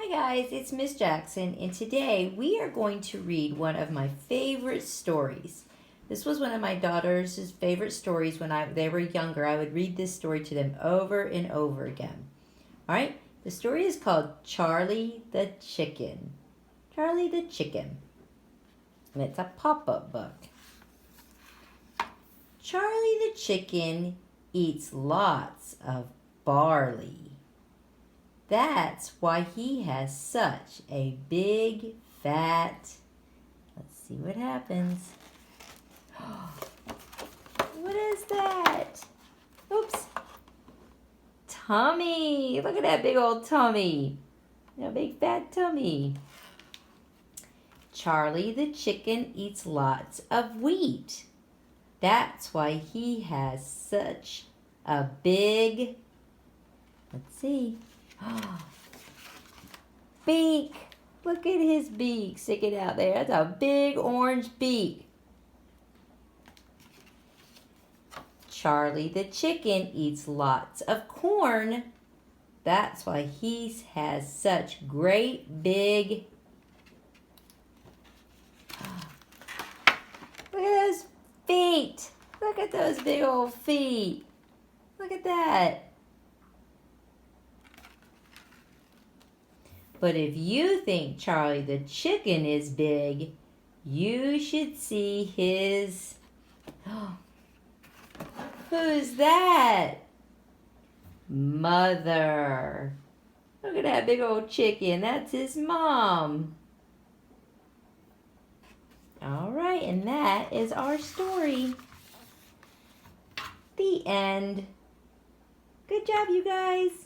Hi guys, it's Miss Jackson, and today we are going to read one of my favorite stories. This was one of my daughter's favorite stories when they were younger. I would read this story to them over and over again. All right, the story is called Charlie the Chicken. Charlie the Chicken. And it's a pop-up book. Charlie the Chicken eats lots of barley. That's why he has such a big, fat... Let's see what happens. What is that? Oops. Tummy. Look at that big old tummy. A big fat tummy. Charlie the chicken eats lots of wheat. That's why he has such a big... Let's see. Beak. Look at his beak sticking out there. That's a big orange beak. Charlie the chicken eats lots of corn. That's why he has such great big... Look at those feet. Look at those big old feet. Look at that. But if you think Charlie the chicken is big, you should see his... Who's that? Mother. Look at that big old chicken. That's his mom. All right, and that is our story. The end. Good job, you guys.